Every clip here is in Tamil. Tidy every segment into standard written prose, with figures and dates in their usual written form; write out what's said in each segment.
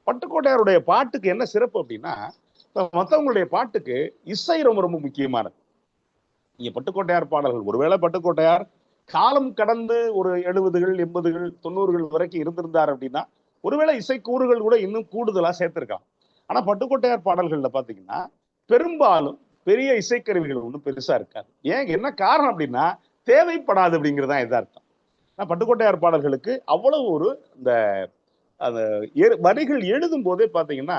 பட்டுக்கோட்டையாருடைய பாட்டுக்கு என்ன சிறப்பு அப்படின்னா, மற்றவங்களுடைய பாட்டுக்கு இசை ரொம்ப ரொம்ப முக்கியமானது. நீங்க பட்டுக்கோட்டையார் பாடல்கள், ஒருவேளை பட்டுக்கோட்டையார் காலம் கடந்து ஒரு 70கள் 80கள் 90கள் வரைக்கும் இருந்திருந்தார் அப்படின்னா ஒருவேளை இசைக்கூறுகள் கூட இன்னும் கூடுதலா சேர்த்திருக்கலாம். ஆனா பட்டுக்கோட்டையார் பாடல்கள்ல பாத்தீங்கன்னா பெரும்பாலும் பெரிய இசைக்கருவிகள் ஒன்றும் பெருசா இருக்காது. ஏன் என்ன காரணம் அப்படின்னா தேவைப்படாது அப்படிங்கிறதான் எதார்த்தம். பட்டுக்கோட்டையார் பாடல்களுக்கு அவ்வளவு ஒரு இந்த அந்த வரிகள் எழுதும் போதே பாத்தீங்கன்னா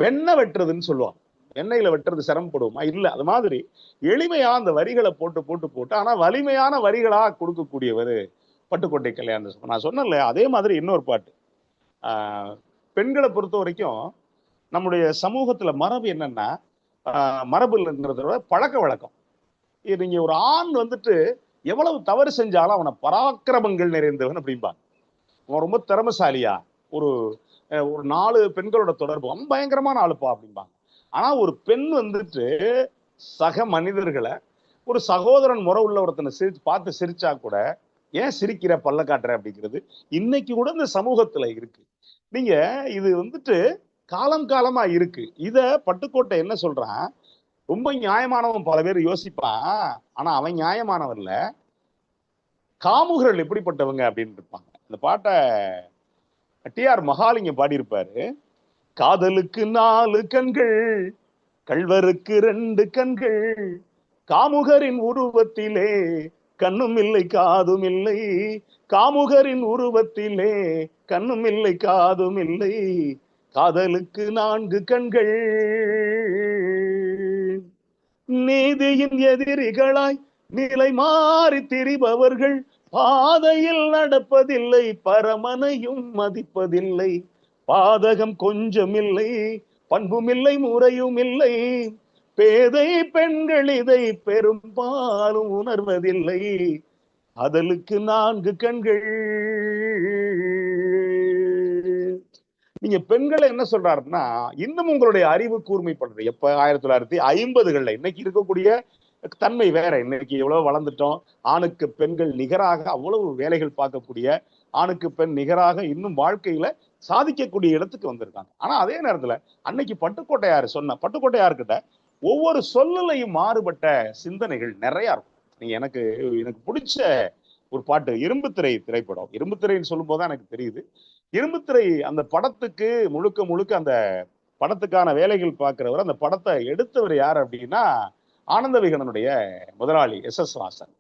வெண்ணெய் வெட்டுறதுன்னு சொல்லுவாங்க. எண்ணெயில வெட்டுறது சிரமப்படுவோமா? இல்ல. அது மாதிரி எளிமையா அந்த வரிகளை போட்டு போட்டு போட்டு ஆனா வலிமையான வரிகளா கொடுக்கக்கூடியவர் பட்டுக்கோட்டை கல்யாணம். நான் சொன்னேன்ல, அதே மாதிரி இன்னொரு பாட்டு. பெண்களை பொறுத்த வரைக்கும் நம்முடைய சமூகத்துல மரபு என்னன்னா, மரபுங்கிறத விட பழக்க வழக்கம். நீங்க ஒரு ஆண் வந்துட்டு எவ்வளவு தவறு செஞ்சாலும் அவனை பராக்கிரமங்கள் நிறைந்தவன் அப்படிம்பாங்க. அவன் ரொம்ப திறமசாலியா, ஒரு ஒரு 4 பெண்களோட தொடர்பு அவன் பயங்கரமான ஆளுப்பா அப்படிம்பாங்க. ஆனா ஒரு பெண் வந்துட்டு சக மனிதர்களை ஒரு சகோதரன் முறை உள்ள ஒருத்தனை பார்த்து சிரிச்சா கூட ஏன் சிரிக்கிற பல்ல காட்டுற அப்படிங்கிறது இன்னைக்கு கூட இந்த சமூகத்துல இருக்கு. நீங்க இது வந்துட்டு காலம் காலமா இருக்கு. இத பட்டுக்கோட்டை என்ன சொல்றான், ரொம்ப நியாயமானவன் பல பேர் யோசிப்பான். ஆனா அவன் நியாயமானவன் இல்ல, காமுகர்கள் எப்படிப்பட்டவங்க அப்படின்னு இருப்பாங்க. இந்த பாட்டை டி.ஆர். மகாலிங்கம் பாடியிருப்பாரு. காதலுக்கு 4 கண்கள், கள்வருக்கு 2 கண்கள், காமுகரின் உருவத்திலே கண்ணும் இல்லை காதும் இல்லை, காமுகரின் உருவத்திலே கண்ணும் இல்லை காதும் இல்லை, காதலுக்கு 4 கண்கள். நீதியின் எதிரிகளாய் நிலை மாறி திரிபவர்கள் பாதையில் நடப்பதில்லை, பரமனையும் மதிப்பதில்லை, பாதகம் கொஞ்சம் இல்லை, பண்பும் இல்லை முறையும் இல்லை, பேதை பெண்கள் இதை பெரும்பாலும் உணர்வதில்லை, காதலுக்கு 4 கண்கள். நீங்க பெண்களை என்ன சொல்றாருன்னா, இன்னும் உங்களுடைய அறிவு கூர்மைப்படுறது எப்ப 1950களில் இன்னைக்கு இருக்கக்கூடிய தன்மை வேற. இன்னைக்கு எவ்வளவு வளர்ந்துட்டோம். ஆணுக்கு பெண்கள் நிகராக அவ்வளவு வேலைகள் பார்க்கக்கூடிய, ஆணுக்கு பெண் நிகராக இன்னும் வாழ்க்கையில சாதிக்கக்கூடிய இடத்துக்கு வந்திருக்காங்க. ஆனா அதே நேரத்துல அன்னைக்கு பட்டுக்கோட்டையார்கிட்ட ஒவ்வொரு சொல்லலையும் மாறுபட்ட சிந்தனைகள் நிறைய இருக்கும். நீங்க எனக்கு பிடிச்ச ஒரு பாட்டு இரும்புத்திரை திரைப்படம். இரும்புத்திரைன்னு சொல்லும் போதுதான் எனக்கு தெரியுது. இரும்புத்திரை அந்த படத்துக்கு முழுக்க முழுக்க அந்த படத்துக்கான வேலைகள் பார்க்கிறவர், அந்த படத்தை எடுத்தவர் யார் அப்படின்னா ஆனந்த விகடனுடைய முதலாளி எஸ்.எஸ். வாசன்.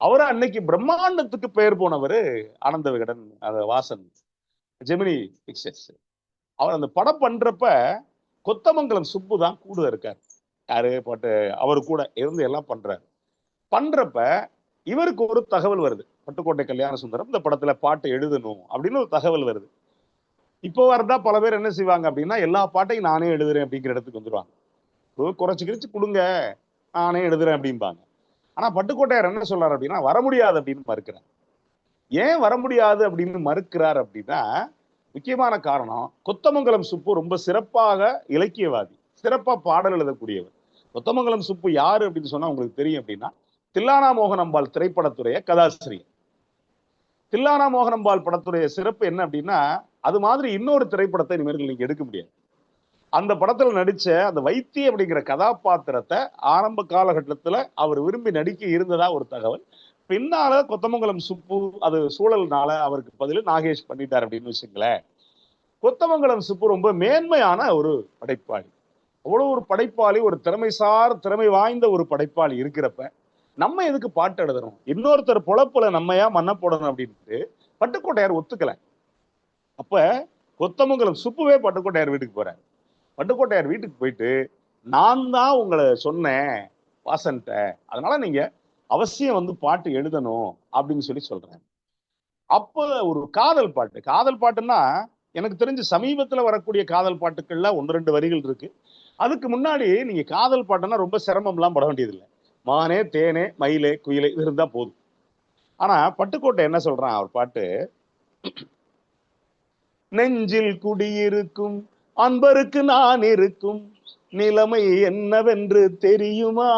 அவரை அன்னைக்கு பிரம்மாண்டத்துக்கு பெயர் போனவர் ஆனந்த விகடன், வாசன், ஜெமினி பிக்சர்ஸ். அவர் அந்த படம் பண்றப்ப கொத்தமங்கலம் சுப்பு தான் கூட இருக்கார். யாரு பாட்டு அவரு கூட இருந்து எல்லாம் பண்றப்ப இவருக்கு ஒரு தகவல் வருது. பட்டுக்கோட்டை கல்யாண சுந்தரம் இந்த படத்துல பாட்டு எழுதணும் அப்படின்னு ஒரு தகவல் வருது. இப்போ வரதா பல பேர் என்ன செய்வாங்க அப்படின்னா, எல்லா பாட்டையும் நானே எழுதுறேன் அப்படிங்கிற இடத்துக்கு வந்துருவாங்க. குறைச்சு கிழிச்சு கொடுங்க, நானே எழுதுறேன் அப்படிம்பாங்க. ஆனா பட்டுக்கோட்டையார் என்ன சொல்றாரு அப்படின்னா, வர முடியாது அப்படின்னு மறுக்கிறார். ஏன் வர முடியாது அப்படின்னு மறுக்கிறார் அப்படின்னா, முக்கியமான காரணம், கொத்தமங்கலம் சுப்பு ரொம்ப சிறப்பாக இலக்கியவாதி, சிறப்பா பாடல் எழுதக்கூடியவர். கொத்தமங்கலம் சுப்பு யாரு அப்படின்னு சொன்னா உங்களுக்கு தெரியும் அப்படின்னா, தில்லானா மோகனம்பாள் திரைப்படத்துடைய கதாசிரியர். தில்லானா மோகனம்பாள் படத்துடைய சிறப்பு என்ன அப்படின்னா, அது மாதிரி இன்னொரு திரைப்படத்தை இனிமேல் நீங்க எடுக்க முடியாது. அந்த படத்துல நடிச்ச அந்த வைத்திய அப்படிங்கிற கதாபாத்திரத்தை ஆரம்ப காலகட்டத்துல அவர் விரும்பி நடிக்க இருந்ததா ஒரு தகவல். பின்னால கொத்தமங்கலம் சுப்பு அது சூழல்னால அவருக்கு பதில் நாகேஷ் பண்ணிட்டார் அப்படின்னு வச்சுங்களேன். கொத்தமங்கலம் சுப்பு ரொம்ப மேன்மையான ஒரு படைப்பாளி. அவ்வளவு ஒரு படைப்பாளி, ஒரு திறமை வாய்ந்த ஒரு படைப்பாளி இருக்கிறப்ப நம்ம எதுக்கு பாட்டு எழுதணும், இன்னொருத்தர் பொழப்புல நம்ம ஏன் மண்ண போடணும் அப்படின்ட்டு பட்டுக்கோட்டையார் ஒத்துக்கல. அப்ப கொத்தமங்கலம் சுப்புவே பட்டுக்கோட்டையார் வீட்டுக்கு போறாரு. பட்டுக்கோட்டையார் வீட்டுக்கு போயிட்டு, நான் தான் உங்களை சொன்னேன் வாசன்ட்ட, அதனால நீங்க அவசியம் வந்து பாட்டு எழுதணும் அப்படின்னு சொல்றேன். அப்ப ஒரு காதல் பாட்டுன்னா எனக்கு தெரிஞ்சு சமீபத்துல வரக்கூடிய காதல் பாட்டுக்கள்ல 1-2 வரிகள் இருக்கு. அதுக்கு முன்னாடி நீங்க காதல் பாட்டுன்னா ரொம்ப சிரமம் எல்லாம் பட வேண்டியது இல்லை. மானே தேனே மயிலே குயிலே இது இருந்தா போதும். ஆனா பட்டுக்கோட்டை என்ன சொல்றான் அவர் பாட்டு, நெஞ்சில் குடியிருக்கும் அன்பருக்கு நான் இருக்கும் நிலைமை என்னவென்று தெரியுமா,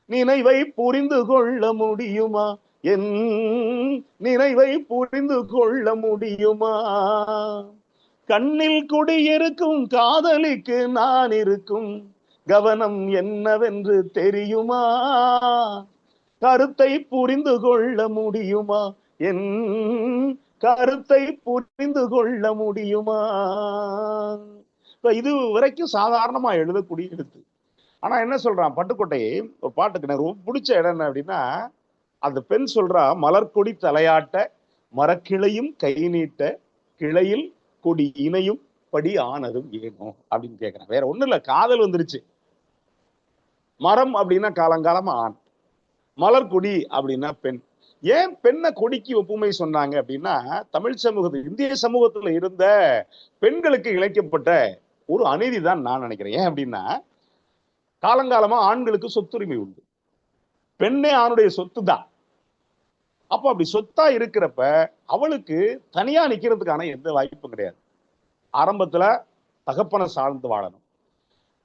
நினைவை புரிந்து கொள்ள முடியுமா, என் நினைவை புரிந்து கொள்ள முடியுமா? கண்ணில் குடியிருக்கும் காதலிக்கு நான் இருக்கும் கவனம் என்னவென்று தெரியுமா? கருத்தை புரிந்து கொள்ள முடியுமா? என் கருத்தை புரிந்து கொள்ள முடியுமா? இது வரைக்கும் சாதாரணமா எழுதக்கூடிய எழுத்து. ஆனா என்ன சொல்றான் பட்டுக்கோட்டையை ஒரு பாட்டுக்கு எனக்கு ரொம்ப பிடிச்ச இடம் என்ன அப்படின்னா, அந்த பெண் சொல்றா, மலர்கொடி தலையாட்ட மரக்கிளையும் கை நீட்ட கிளையில் கொடி இணையும் படி ஆனதும் ஏனோ அப்படின்னு கேட்கிறேன். வேற ஒண்ணும் இல்ல, காதல் வந்துருச்சு. மரம் அப்படின்னா காலங்காலமா ஆண், மலர்கொடி அப்படின்னா பெண். ஏன் பெண்ணை கொடிக்கு ஒப்புமை சொன்னாங்க அப்படின்னா, தமிழ் சமூகத்தில் இந்திய சமூகத்துல இருந்த பெண்களுக்கு இழைக்கப்பட்ட ஒரு அநீதி தான் நான் நினைக்கிறேன். ஏன் அப்படின்னா, காலங்காலமா ஆண்களுக்கு சொத்துரிமை உண்டு, பெண்ணே ஆணுடைய சொத்து தான். அப்போ அப்படி சொத்தா இருக்கிறப்ப அவளுக்கு தனியா நிக்கிறதுக்கான எந்த வாய்ப்பும் கிடையாது. ஆரம்பத்துல தகப்பனை சார்ந்து வாழணும்,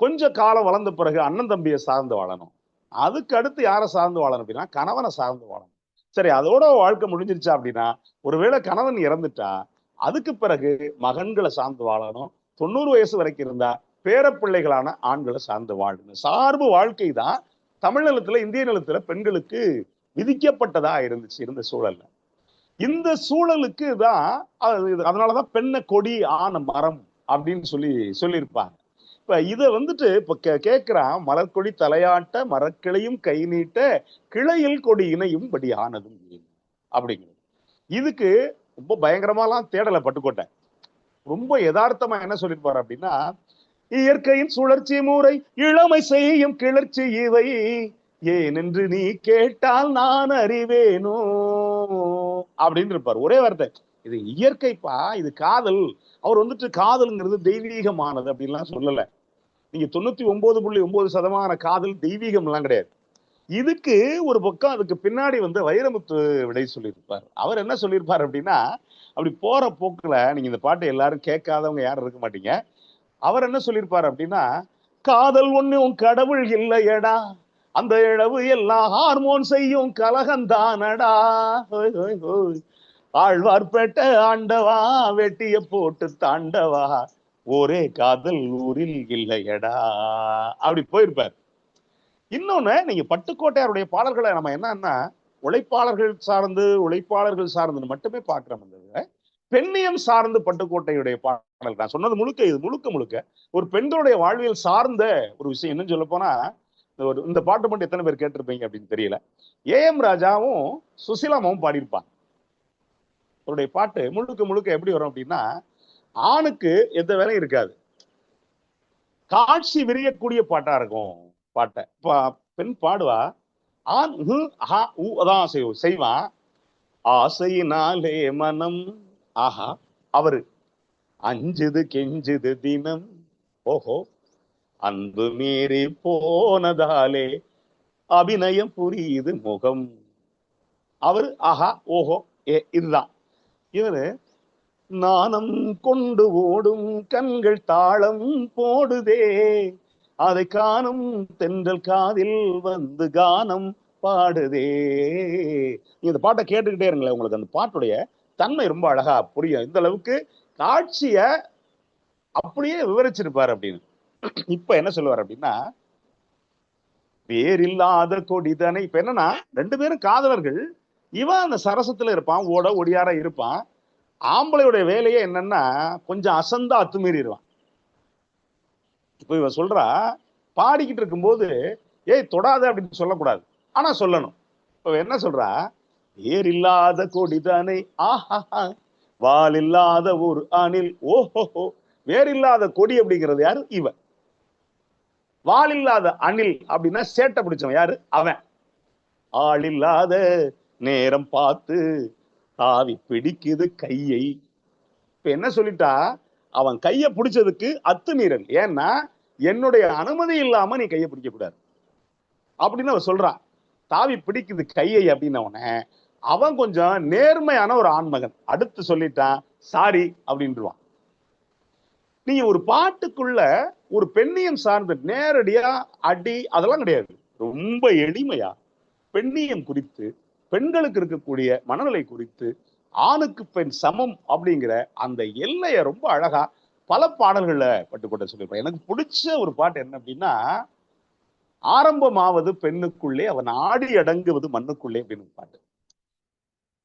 கொஞ்ச காலம் வளர்ந்த பிறகு அண்ணன் தம்பியை சார்ந்து வாழணும், அதுக்கு அடுத்து யாரை சார்ந்து வாழணும் அப்படின்னா கணவனை சார்ந்து வாழணும். சரி, அதோட வாழ்க்கை முடிஞ்சிருச்சா அப்படின்னா, ஒருவேளை கணவன் இறந்துட்டா அதுக்கு பிறகு மகன்களை சார்ந்து வாழணும். 90 வயசு வரைக்கும் இருந்தா பேரப்பிள்ளைகளான ஆண்களை சார்ந்து வாழணும். சார்பு வாழ்க்கை தான் தமிழ் நிலத்துல, இந்திய நிலத்துல பெண்களுக்கு விதிக்கப்பட்டதா இருந்துச்சு இருந்த சூழல்ல. இந்த சூழலுக்கு தான் அதனாலதான் பெண்ணை கொடி ஆன மரம் அப்படின்னு சொல்லியிருப்பாங்க. இப்ப இத வந்துட்டு இப்ப கேட்கிறான், மலர்கொடி தலையாட்ட மரக்கிளையும் கை நீட்ட கிளையில் கொடி இணையும் படி ஆனதும் அப்படிங்கிறது. இதுக்கு ரொம்ப பயங்கரமாலாம் தேடலை பட்டுக்கோட்டை. ரொம்ப யதார்த்தமா என்ன சொல்லிருப்பாரு அப்படின்னா, இயற்கையின் சுழற்சி முறை இளமை செய்யும் கிளர்ச்சி இவை ஏனென்று நீ கேட்டால் நான் அறிவேனோ அப்படின்னு இருப்பார். ஒரே வார்த்தை, இது இயற்கைப்பா, இது காதல். அவர் வந்துட்டு காதல்ங்கிறது தெய்வீகமானது அப்படின்லாம் சொல்லல. நீங்க 99.9% காதல் தெய்வீகம் எல்லாம் கிடையாது. இதுக்கு ஒரு பக்கம் அதுக்கு பின்னாடி வந்து வைரமுத்து விடை சொல்லியிருப்பார். அவர் என்ன சொல்லியிருப்பார் அப்படின்னா, அப்படி போற போக்குல நீங்க இந்த பாட்டை எல்லாரும் கேட்காதவங்க யாரும் இருக்க மாட்டீங்க. அவர் என்ன சொல்லியிருப்பார் அப்படின்னா, காதல் ஒண்ணும் கடவுள் இல்லையடா, அந்த இழவு எல்லாம் ஹார்மோன் செய்யும் கலகந்தானடா, ஆழ்வார்பேட்ட ஆண்டவா வெட்டிய போட்டு தாண்டவா ஒரே காதல் ஊரில் இல்லையடா அப்படி போயிருப்பார். இன்னொன்னு, நீங்க பட்டுக்கோட்டையாருடைய பாடல்களை நம்ம என்னன்னா உழைப்பாளர்கள் சார்ந்து மட்டுமே பார்க்கிறோம். பெண்ணியம் சார்ந்து பட்டுக்கோட்டையுடைய பாடல் நான் சொன்னது முழுக்க இது முழுக்க ஒரு பெண்களுடைய வாழ்வியல் சார்ந்த ஒரு விஷயம். என்னன்னு சொல்ல போனா, இந்த பாட்டு மட்டும் எத்தனை பேர் கேட்டிருப்பீங்க அப்படின்னு தெரியல. ஏஎம் ராஜாவும் சுசிலாமாவும் பாடியிருப்பாங்க. அவருடைய பாட்டு முழுக்க எப்படி வரும் அப்படின்னா, ஆணுக்கு எந்த வேலையும் இருக்காது, காட்சி விரியக்கூடிய பாட்டா இருக்கும். பாட்டை பெண் பாடுவா, ஆண் அதான் செய்வான். ஆசையினாலே மனம் ஆஹா அவரு அஞ்சுது கெஞ்சுது தினம், ஓஹோ அன்பு மீறி போனதாலே அபிநயம் புரியுது முகம். அவரு ஆஹா ஓஹோ இதுதான். இவரு நாணம் கொண்டு ஓடும் கண்கள் தாளம் போடுதே, அதை காணும் தென்றல் காதில் வந்து கானம் பாடுதே. இந்த பாட்டை கேட்டுக்கிட்டே இருங்களேன், உங்களுக்கு அந்த பாட்டுடைய தன்மை ரொம்ப அழகா புரியும். இந்த அளவுக்கு காட்சிய அப்படியே விவரிச்சிருப்பாரு அப்படின்னு. இப்ப என்ன சொல்லுவார் அப்படின்னா, வேறில்லாத கொடிதனை. இப்ப என்னன்னா, 2 பேரும் காதலர்கள். இவன் அந்த சரசத்துல இருப்பான், ஒடியார இருப்பான். ஆம்பளையுடைய வேலையே என்னன்னா, கொஞ்சம் அசந்தா அத்துமீறிடுவான். இப்ப இவ சொல்றா, பாடிக்கிட்டு இருக்கும்போது ஏய் தொடாத அப்படின்னு சொல்லக்கூடாது, ஆனா சொல்லணும். இப்ப என்ன சொல்றா, வேர் இல்லாத கொடிதானே ஆஹா, வால் இல்லாத ஒரு அணில் ஓஹோ. வேர் இல்லாத கொடி அப்படிங்கிறது யாரு? இவ. வால் இல்லாத அணில் அப்படின்னா சேட்டை பிடிச்சவன் யாரு? அவன். ஆள் இல்லாத நேரம் பார்த்து ஆவி பிடிக்குது கையை. இப்ப என்ன சொல்லிட்டா, அவன் கையை பிடிச்சதுக்கு அத்துமீறல். ஏன்னா என்னுடைய அனுமதி இல்லாம நீ கையை பிடிக்க கூடாது அப்படின்னு அவன் சொல்றான். தாவி பிடிக்குது கையை அப்படின்னவன அவன் கொஞ்சம் நேர்மையான ஒரு ஆண்மகன். அடுத்து சொல்லிட்டான் சாரி அப்படின்றான். நீங்க ஒரு பாட்டுக்குள்ள ஒரு பெண்ணியம் சார்ந்து நேரடியா அடி அதெல்லாம் கிடையாது. ரொம்ப எளிமையா பெண்ணியம் குறித்து பெண்களுக்கு இருக்கக்கூடிய மனநிலை குறித்து, ஆணுக்கு பெண் சமம் அப்படிங்கிற அந்த எல்லையை ரொம்ப அழகா பல பாடல்கள்ல பட்டுக்கோட்டை சொல்லியிருப்பார். எனக்கு பிடிச்ச ஒரு பாட்டு என்ன அப்படின்னா, ஆரம்பமாவது பெண்ணுக்குள்ளே அவன் ஆடி அடங்குவது மண்ணுக்குள்ளே அப்படின்னு பாட்டு.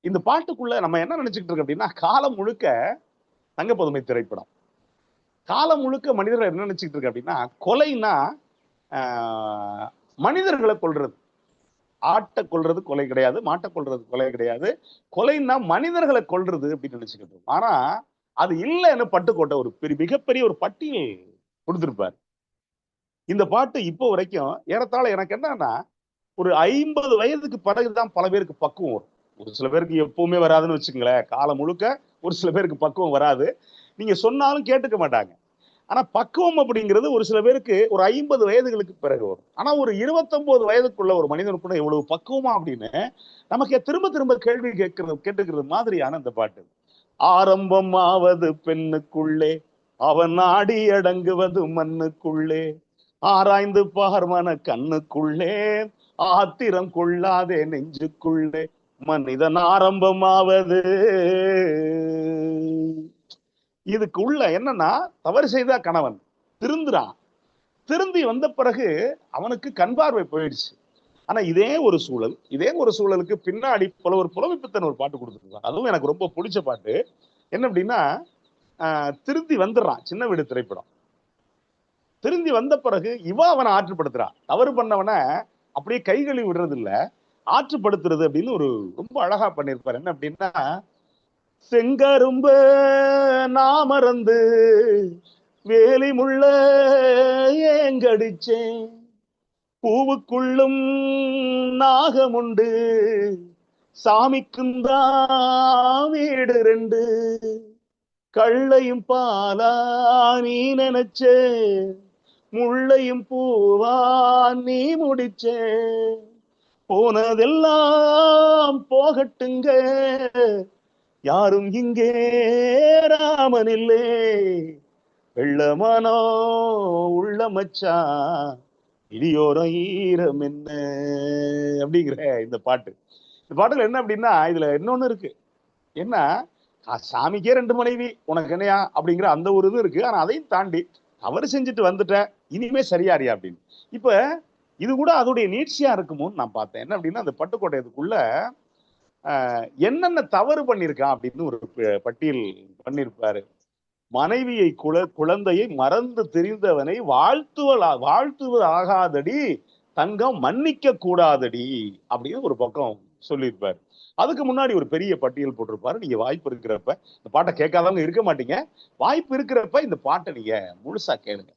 இந்த பாட்டுக்குள்ள நம்ம என்ன நினைச்சுக்கிட்டு இருக்கோம் அப்படின்னா, காலம் முழுக்க தங்க புதுமை திரைப்படம், காலம் முழுக்க மனிதர்கள் என்ன நினைச்சுக்கிட்டு இருக்கு அப்படின்னா, கொலைனா மனிதர்களை கொல்றது, ஆட்டை கொல்றது கொலை கிடையாது, மாட்டை கொல்றது கொலை கிடையாது, கொலைன்னா மனிதர்களை கொல்றது அப்படின்னு நினைச்சுக்கிட்டு இருக்கோம். ஆனா அது இல்லைன்னு பட்டுக்கோட்டை ஒரு மிகப்பெரிய ஒரு பட்டியல் கொடுத்திருப்பார். இந்த பாட்டு இப்போ வரைக்கும் ஏறத்தாழ எனக்கு என்னன்னா, ஒரு 50 வயதுக்கு பிறகுதான் பல பேருக்கு பக்குவம் வரும். ஒரு சில பேருக்கு எப்பவுமே வராதுன்னு வச்சுங்களேன். காலம் முழுக்க ஒரு சில பேருக்கு பக்குவம் வராது. நீங்க சொன்னாலும் கேட்டுக்க மாட்டாங்க. ஆனா பக்குவம் அப்படிங்கிறது ஒரு சில பேருக்கு ஒரு 50 வயதுகளுக்கு பிறகு வரும். ஆனா ஒரு 29 வயதுக்குள்ள ஒரு மனிதனுக்குள்ள எவ்வளவு பக்குவமா அப்படின்னு நமக்கு திரும்ப திரும்ப கேள்வி கேட்டுக்கிறது மாதிரியான இந்த பாட்டு. ஆரம்பமாவது பெண்ணுக்குள்ளே, அவன் நாடி அடங்குவது மண்ணுக்குள்ளே, ஆராய்ந்து பார்மன கண்ணுக்குள்ளே, ஆத்திரம் கொள்ளாதே நெஞ்சுக்குள்ளே, மனிதன் ஆரம்பமாவது. இதுக்கு உள்ள என்னன்னா, தவறு செய்தா கணவன் திருந்துறான், திருந்தி வந்த பிறகு அவனுக்கு கண் பார்வை போயிடுச்சு. ஆனா இதே ஒரு சூழலுக்கு பின்னாடி ஒரு புலமைப்பித்தன் ஒரு பாட்டு கொடுத்துருக்கான். அதுவும் எனக்கு ரொம்ப பிடிச்ச பாட்டு. என்ன அப்படின்னா, திருந்தி வந்துடுறான், சின்ன வீடு திரைப்படம். திருந்தி வந்த பிறகு அவனை ஆற்றுப்படுத்துறான். தவறு பண்ணவன அப்படியே கைகழி விடுறது இல்ல, ஆற்றுப்படுத்துறது அப்படின்னு ஒரு ரொம்ப அழகா பண்ணிருப்பாரு. என்ன அப்படின்னா, செங்கரும்ப நான் மறந்து வேலி முள்ள ஏங்கடிச்சேன், பூவுக்குள்ளும் நாகமுண்டு, சாமிக்குந்தான் வீடு ரெண்டு, கள்ளையும் பாலா நீ நினைச்சே, முள்ளையும் பூவா நீ முடிச்சே, போனதெல்லாம் போகட்டுங்க, யாரும் இங்கே ராமன் இல்லே, வெள்ளமானோ உள்ள மச்சான், இடியோரம் ஈரம் என்ன அப்படிங்கிற இந்த பாட்டு. இந்த பாட்டுல என்ன அப்படின்னா, இதுல இன்னொன்னு இருக்கு. என்ன, சாமிக்கே 2 மனைவி உனக்கு என்னையா அப்படிங்கிற அந்த ஒரு இது இருக்கு. ஆனா அதையும் தாண்டி தவறு செஞ்சுட்டு வந்துட்ட, இனிமே சரியாரியா அப்படின்னு. இப்ப இது கூட அதோடைய நீட்சியா இருக்குமோன்னு நான் பார்த்தேன். என்ன அப்படின்னா, அந்த பட்டுக்கோட்டையதுக்குள்ள என்னென்ன தவறு பண்ணியிருக்கான் அப்படின்னு ஒரு பட்டியல் பண்ணியிருப்பாரு. மனைவியை குழந்தையை மறந்து தெரிந்தவனை வாழ்த்துவது ஆகாதடி தங்கம், மன்னிக்க கூடாதடி அப்படின்னு ஒரு பக்கம் சொல்லியிருப்பாரு. அதுக்கு முன்னாடி ஒரு பெரிய பட்டியல் போட்டிருப்பாரு. நீங்க வாய்ப்பு இருக்கிறப்ப, இந்த பாட்டை கேட்காதவங்க இருக்க மாட்டீங்க, வாய்ப்பு இருக்கிறப்ப இந்த பாட்டை நீங்க முழுசா கேளுங்க.